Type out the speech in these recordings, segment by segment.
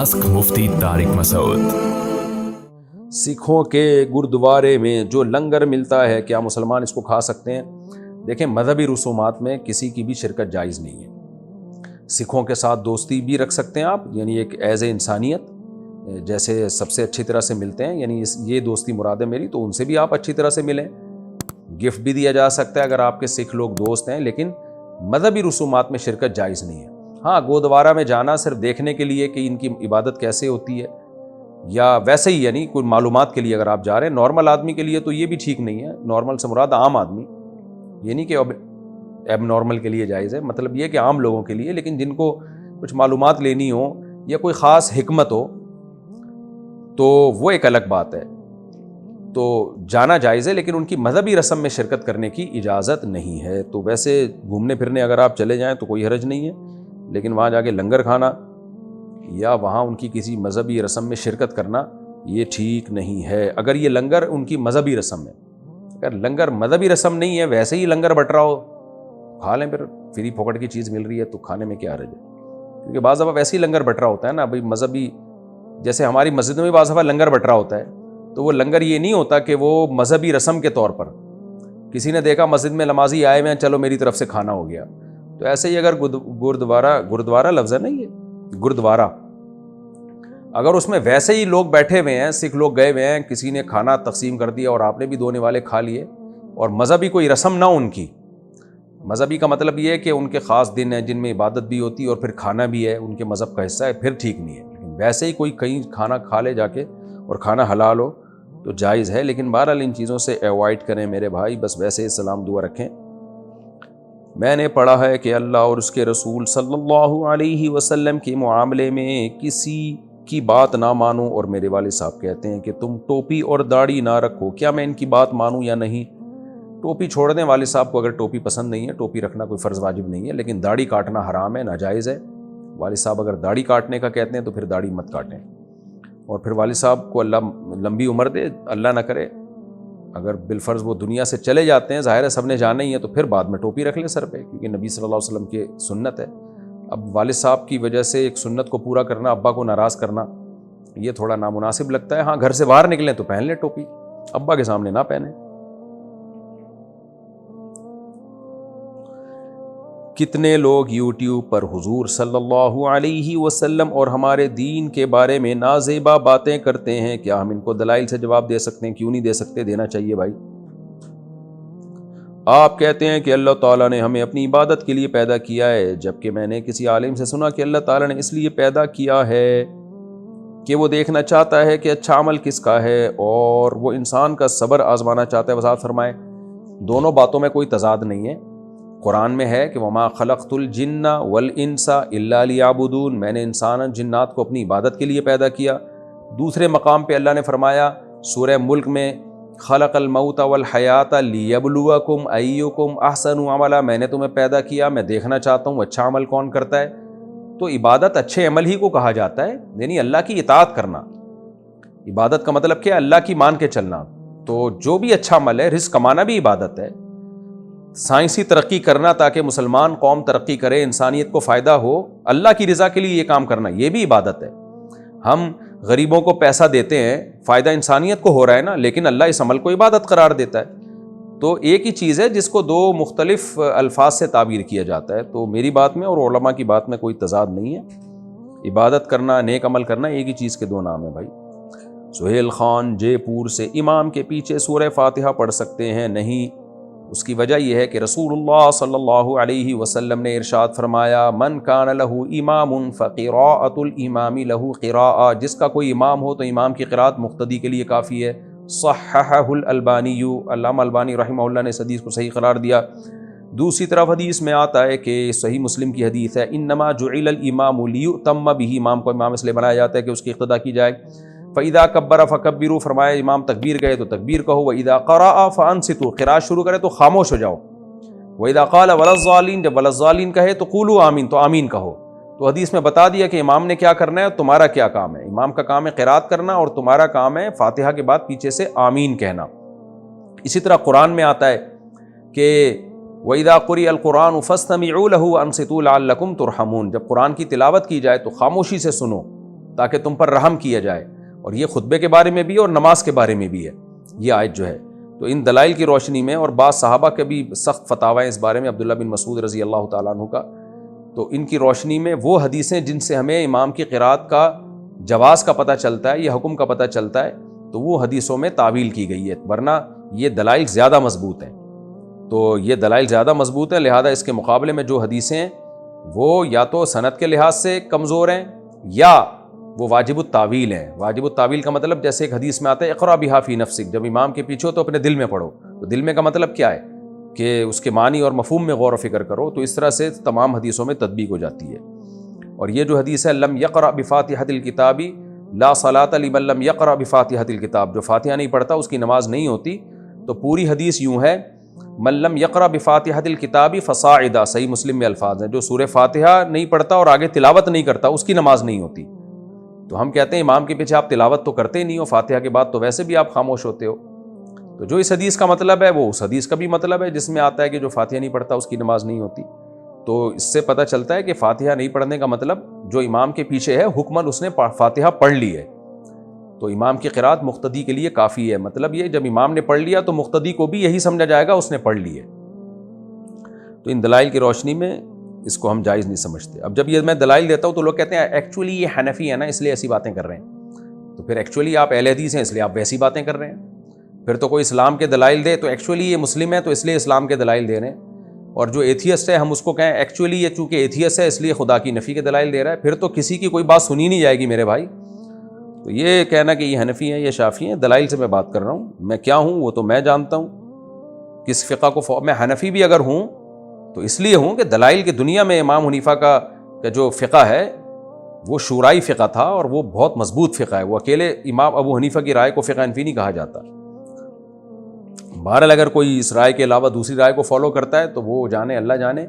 Ask मुफ्ती तारिक मसूद। सिखों के गुरुद्वारे में जो लंगर मिलता है, क्या मुसलमान इसको खा सकते हैं? देखें, मजहबी रसूमात में किसी की भी शिरकत जायज़ नहीं है। सिखों के साथ दोस्ती भी रख सकते हैं आप, यानी एक एज ए इंसानियत जैसे सबसे अच्छी तरह से मिलते हैं, यानी ये दोस्ती मुराद है मेरी, तो उनसे भी आप अच्छी तरह से मिलें। गिफ्ट भी दिया जा सकता है अगर आपके सिख लोग दोस्त हैं, लेकिन मजहबी रसूमात में शिरकत जायज़ नहीं है। हाँ, गुरुद्वारा में जाना सिर्फ देखने के लिए कि इनकी इबादत कैसे होती है, या वैसे ही यानी कोई मालूमात के लिए अगर आप जा रहे हैं, नॉर्मल आदमी के लिए तो ये भी ठीक नहीं है। नॉर्मल से मुराद आम आदमी, ये नहीं कि एब नॉर्मल के लिए जायज़ है, मतलब ये कि आम लोगों के लिए। लेकिन जिनको कुछ मालूमात लेनी हो या कोई ख़ास हिकमत हो तो वो एक अलग बात है, तो जाना जायज़ है, लेकिन उनकी मजहबी रस्म में शिरकत करने की इजाज़त नहीं है। तो वैसे घूमने फिरने अगर आप चले जाएं तो कोई हरज नहीं है, लेकिन वहाँ जाके लंगर खाना या वहाँ उनकी किसी मजहबी रस्म में शिरकत करना ये ठीक नहीं है। अगर ये लंगर उनकी मजहबी रस्म है, अगर लंगर मजहबी रस्म नहीं है, वैसे ही लंगर बट रहा हो, खा लें, फिर फ्री फोकट की चीज़ मिल रही है तो खाने में क्या हरज है। क्योंकि बाज़ दफ़ा वैसे ही लंगर बट रहा होता है ना भाई, मजहबी, जैसे हमारी मस्जिद में भी बाज़ दफ़ा लंगर बट रहा होता है, तो वो लंगर ये नहीं होता कि वो मजहबी रस्म के तौर पर किसी ने देखा मस्जिद में नमाजी आए हुए हैं, चलो मेरी तरफ से खाना हो गया। तो ऐसे ही अगर गुरुद्वारा लफ्ज़ है ना, ये गुरुद्वारा, अगर उसमें वैसे ही लोग बैठे हुए हैं, सिख लोग गए हुए हैं, किसी ने खाना तकसीम कर दिया और आपने भी दोने वाले खा लिए, और मजहबी कोई रस्म ना उनकी, मजहबी का मतलब ये है कि उनके ख़ास दिन हैं जिनमें इबादत भी होती है और फिर खाना भी है, उनके मज़हब का हिस्सा है, फिर ठीक नहीं है। लेकिन वैसे ही कोई कहीं खाना खा ले जाके और खाना हलाल हो तो जायज़ है, लेकिन बहरहाल इन चीज़ों से अवॉइड करें मेरे भाई। बस वैसे ही सलाम दुआ रखें। मैंने पढ़ा है कि अल्लाह और उसके रसूल सल्लल्लाहु अलैहि वसल्लम के मामले में किसी की बात ना मानो, और मेरे वालिद साहब कहते हैं कि तुम टोपी और दाढ़ी ना रखो, क्या मैं इनकी बात मानूं या नहीं? टोपी छोड़ दें, वालिद साहब को अगर टोपी पसंद नहीं है, टोपी रखना कोई फ़र्ज़ वाजिब नहीं है, लेकिन दाढ़ी काटना हराम है, नाजायज़ है। वालिद साहब अगर दाढ़ी काटने का कहते हैं तो फिर दाढ़ी मत काटें, और फिर वालिद साहब को अल्लाह लंबी उम्र दे, अल्लाह ना करे, अगर बिलफ़र्ज़ वो दुनिया से चले जाते हैं, ज़ाहिर है सब ने जाना ही है, तो फिर बाद में टोपी रख लें सर पे, क्योंकि नबी सल्लल्लाहु अलैहि वसल्लम की सुन्नत है। अब वालिद साहब की वजह से एक सुन्नत को पूरा करना, अब्बा को नाराज़ करना, ये थोड़ा नामुनासिब लगता है। हाँ, घर से बाहर निकलें तो पहन लें टोपी, अब्बा के सामने ना पहने। कितने लोग यूट्यूब पर हुजूर सल्लल्लाहु अलैहि वसल्लम और हमारे दीन के बारे में नाज़ेबा बातें करते हैं, क्या हम इनको दलाइल से जवाब दे सकते हैं? क्यों नहीं दे सकते? देना चाहिए भाई। आप कहते हैं कि अल्लाह ताला ने हमें अपनी इबादत के लिए पैदा किया है, जबकि मैंने किसी आलिम से सुना कि अल्लाह ताला ने इसलिए पैदा किया है कि वो देखना चाहता है कि अच्छा अमल किसका है, और वो इंसान का सब्र आजमाना चाहता है। वज़ाहत फरमाएं, दोनों बातों में कोई तजाद नहीं है। कुरान में है कि वमा खलक़तुल जिन्ना वल इंसा इल्ला लियाबुदून, मैंने इंसान जिन्नात को अपनी इबादत के लिए पैदा किया। दूसरे मकाम पे अल्लाह ने फरमाया सूरह मुल्क में, खलक़ल मौत वल हयाता लियब्लुवकुम अय्युकुम अहसनु अमला, मैंने तुम्हें पैदा किया, मैं देखना चाहता हूँ अच्छा अमल कौन करता है। तो इबादत अच्छे अमल ही को कहा जाता है, यानी अल्लाह की इताअत करना। इबादत का मतलब क्या है? अल्लाह की मान के चलना। तो जो भी अच्छा अमल है, रिज़्क़ कमाना भी इबादत है, साइंसी तरक्की करना ताकि मुसलमान कौम तरक्की करे, इंसानियत को फ़ायदा हो, अल्लाह की रज़ा के लिए ये काम करना, ये भी इबादत है। हम गरीबों को पैसा देते हैं, फ़ायदा इंसानियत को हो रहा है ना, लेकिन अल्लाह इस अमल को इबादत करार देता है। तो एक ही चीज़ है जिसको दो मुख्तलिफ अल्फाज से ताबीर किया जाता है। तो मेरी बात में और उलमा की बात में कोई तजाद नहीं है। इबादत करना, नेक अमल करना, एक ही चीज़ के दो नाम है भाई। सुहेल खान जयपुर से, इमाम के पीछे सूरह फातिहा पढ़ सकते हैं? नहीं। उसकी वजह यह है कि रसूलुल्लाह सल्लल्लाहु अलैहि वसल्लम ने इरशाद फरमाया, मन कान लहू इमामुन फ़क़िराअतुल इमामी लहू क़िराअह, जिसका कोई इमाम हो तो इमाम की क़िराअत मुक़्तदी के लिए काफ़ी है। सह्हहुल अलबानी, अल्लामा अलबानी रहमहुल्लाह ने इस हदीस को सही करार दिया। दूसरी तरफ हदीस में आता है कि सही मुस्लिम की हदीस है, इन्नमा जुइलल इमामु लियुतम्म बिही, इमाम को इमाम इसलिए बनाया जाता है कि उसकी इक़्तिदा की जाए। फ़इदा कब्बर फ़कब्बिरू, फरमाया इमाम तकबीर कहे तो तकबीर कहो। वइदा क़राअ फ़अनसितू, क़िराअत शुरू करे तो खामोश हो जाओ। वइदा क़ाल वलज़्ज़ालीन, जब वलज़्ज़ालीन कहे तो क़ूलू आमीन, तो आमीन कहो। तो हदीस में बता दिया कि इमाम ने क्या करना है, तुम्हारा क्या काम है। इमाम का काम है क़िराअत करना, और तुम्हारा काम है फ़ातिहा के बाद पीछे से आमीन कहना। इसी तरह कुरान में आता है कि वइदा क़ुरिअल क़ुरान फ़स्तमिऊ लहू वअनसितू लअल्लकुम तुरहमून, जब कुरान की तिलावत की जाए तो खामोशी से सुनो تاکہ تم پر رحم کیا جائے. اور یہ خطبے کے بارے میں بھی اور نماز کے بارے میں بھی ہے یہ آیت جو ہے. تو ان دلائل کی روشنی میں، اور بعض صحابہ کے بھی سخت فتاوی اس بارے میں، عبداللہ بن مسعود رضی اللہ تعالیٰ عنہ کا، تو ان کی روشنی میں وہ حدیثیں جن سے ہمیں امام کی قرات کا جواز کا پتہ چلتا ہے، یہ حکم کا پتہ چلتا ہے، تو وہ حدیثوں میں تعویل کی گئی ہے، ورنہ یہ دلائل زیادہ مضبوط ہیں. تو یہ دلائل زیادہ مضبوط ہیں، لہذا اس کے مقابلے میں جو حدیثیں ہیں وہ یا تو سند کے لحاظ سے کمزور ہیں یا وہ واجب التاویل ہیں. واجب التاویل کا مطلب جیسے ایک حدیث میں آتا ہے اقرا بہا فی نفسک، جب امام کے پیچھے ہو تو اپنے دل میں پڑھو. تو دل میں کا مطلب کیا ہے کہ اس کے معنی اور مفہوم میں غور و فکر کرو. تو اس طرح سے تمام حدیثوں میں تطبیق ہو جاتی ہے. اور یہ جو حدیث ہے لم یقرأ بفاتحۃ الکتاب لا صلاۃ لمن لم یقرأ بفاتحۃ الکتاب، جو فاتحہ نہیں پڑھتا اس کی نماز نہیں ہوتی. تو پوری حدیث یوں ہے من لم یقرأ بفاتحۃ الکتاب فصاعدا، صحیح مسلم میں الفاظ ہیں، جو سورہ فاتحہ نہیں پڑھتا اور آگے تلاوت نہیں کرتا اس کی نماز نہیں ہوتی. تو ہم کہتے ہیں امام کے پیچھے آپ تلاوت تو کرتے نہیں ہو، فاتحہ کے بعد تو ویسے بھی آپ خاموش ہوتے ہو. تو جو اس حدیث کا مطلب ہے وہ اس حدیث کا بھی مطلب ہے جس میں آتا ہے کہ جو فاتحہ نہیں پڑھتا اس کی نماز نہیں ہوتی. تو اس سے پتہ چلتا ہے کہ فاتحہ نہیں پڑھنے کا مطلب جو امام کے پیچھے ہے حکماً اس نے فاتحہ پڑھ لی ہے، تو امام کی قرات مقتدی کے لیے کافی ہے. مطلب یہ جب امام نے پڑھ لیا تو مقتدی کو بھی یہی سمجھا جائے گا اس نے پڑھ لی ہے. تو ان دلائل کی روشنی میں اس کو ہم جائز نہیں سمجھتے. اب جب یہ میں دلائل دیتا ہوں تو لوگ کہتے ہیں ایکچولی یہ حنفی ہے نا اس لیے ایسی باتیں کر رہے ہیں. تو پھر ایکچولی آپ اہل حدیث ہیں اس لیے آپ ویسی باتیں کر رہے ہیں. پھر تو کوئی اسلام کے دلائل دے تو ایکچولی یہ مسلم ہے تو اس لیے اسلام کے دلائل دے رہے ہیں. اور جو ایتھیسٹ ہے ہم اس کو کہیں ایکچولی یہ چونکہ ایتھیسٹ ہے اس لیے خدا کی نفی کے دلائل دے رہا ہے. پھر تو کسی کی کوئی بات سنی نہیں جائے گی میرے بھائی. تو یہ کہنا کہ یہ حنفی ہیں یہ شافعی ہیں، دلائل سے میں بات کر رہا ہوں. میں کیا ہوں وہ تو میں جانتا ہوں، کس فقہ کو میں حنفی بھی اگر ہوں تو اس لیے ہوں کہ دلائل کی دنیا میں امام حنیفہ کا جو فقہ ہے وہ شورائی فقہ تھا اور وہ بہت مضبوط فقہ ہے. وہ اکیلے امام ابو حنیفہ کی رائے کو فقہ حنفی نہیں کہا جاتا. بہرحال اگر کوئی اس رائے کے علاوہ دوسری رائے کو فالو کرتا ہے تو وہ جانے اللہ جانے.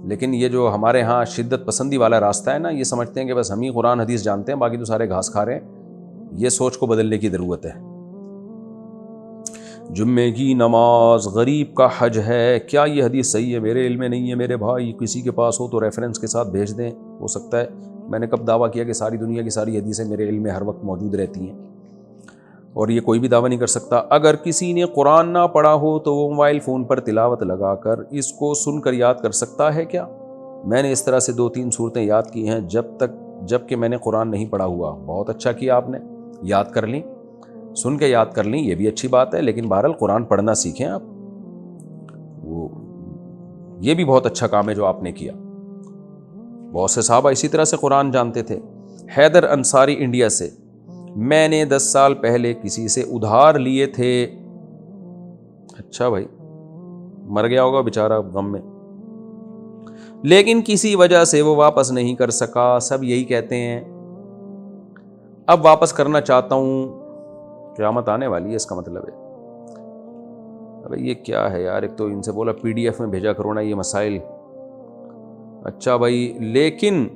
لیکن یہ جو ہمارے ہاں شدت پسندی والا راستہ ہے نا، یہ سمجھتے ہیں کہ بس ہم ہی قرآن حدیث جانتے ہیں باقی تو سارے گھاس کھا رہے ہیں. یہ سوچ کو بدلنے کی ضرورت ہے. جمعے کی نماز غریب کا حج ہے، کیا یہ حدیث صحیح ہے؟ میرے علم میں نہیں ہے میرے بھائی، کسی کے پاس ہو تو ریفرنس کے ساتھ بھیج دیں. ہو سکتا ہے میں نے کب دعویٰ کیا کہ ساری دنیا کی ساری حدیثیں میرے علم میں ہر وقت موجود رہتی ہیں، اور یہ کوئی بھی دعویٰ نہیں کر سکتا. اگر کسی نے قرآن نہ پڑھا ہو تو وہ موبائل فون پر تلاوت لگا کر اس کو سن کر یاد کر سکتا ہے کیا؟ میں نے اس طرح سے 2-3 صورتیں یاد کی ہیں جب کہ میں نے قرآن نہیں پڑھا ہوا. بہت اچھا کیا آپ نے، یاد کر لیں، سن کے یاد کر لیں، یہ بھی اچھی بات ہے. لیکن بہرحال قرآن پڑھنا سیکھیں آپ، وہ یہ بھی بہت اچھا کام ہے جو آپ نے کیا. بہت سے صحابہ اسی طرح سے قرآن جانتے تھے. حیدر انصاری انڈیا سے، میں نے 10 سال پہلے کسی سے ادھار لیے تھے. اچھا بھائی، مر گیا ہوگا بیچارہ غم میں، لیکن کسی وجہ سے وہ واپس نہیں کر سکا. سب یہی کہتے ہیں. اب واپس کرنا چاہتا ہوں. قیامت آنے والی ہے اس کا مطلب ہے. ابھی یہ کیا ہے یار؟ ایک تو ان سے بولا PDF میں بھیجا کرو نا یہ مسائل. اچھا بھائی، لیکن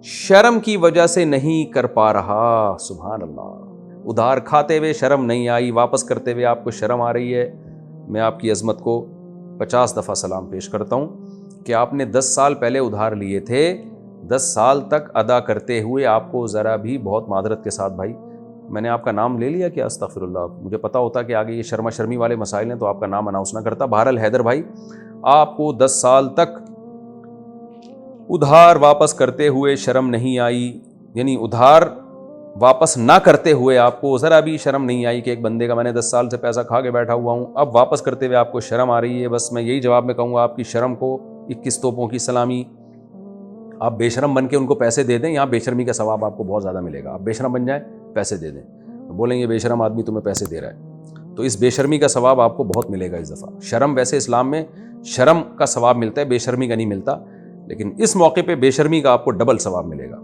شرم کی وجہ سے نہیں کر پا رہا. سبحان اللہ، ادھار کھاتے ہوئے شرم نہیں آئی، واپس کرتے ہوئے آپ کو شرم آ رہی ہے. میں آپ کی عظمت کو 50 دفعہ سلام پیش کرتا ہوں کہ آپ نے 10 سال پہلے ادھار لیے تھے، 10 سال تک ادا کرتے ہوئے آپ کو ذرا بھی، بہت معذرت کے ساتھ بھائی، میں نے آپ کا نام لے لیا کیا؟ استغفر اللہ. مجھے پتا ہوتا کہ آگے یہ شرما شرمی والے مسائل ہیں تو آپ کا نام اناؤنس نہ کرتا. بہرحال حیدر بھائی، آپ کو 10 سال تک ادھار واپس کرتے ہوئے شرم نہیں آئی، یعنی ادھار واپس نہ کرتے ہوئے آپ کو ذرا بھی شرم نہیں آئی کہ ایک بندے کا میں نے 10 سال سے پیسہ کھا کے بیٹھا ہوا ہوں، اب واپس کرتے ہوئے آپ کو شرم آ رہی ہے. بس میں یہی جواب میں کہوں گا، آپ کی شرم کو 21 توپوں کی سلامی. آپ بے شرم بن کے ان کو پیسے دے دیں، یہاں بے شرمی کا ثواب آپ کو بہت زیادہ ملے گا. آپ بے شرم بن جائیں، پیسے دے دیں، بولیں یہ بے شرم آدمی تمہیں پیسے دے رہا ہے، تو اس بے شرمی کا ثواب آپ کو بہت ملے گا اس دفعہ. شرم ویسے اسلام میں شرم کا ثواب ملتا ہے، بے شرمی کا نہیں ملتا، لیکن اس موقع پہ بے شرمی کا آپ کو ڈبل ثواب ملے گا.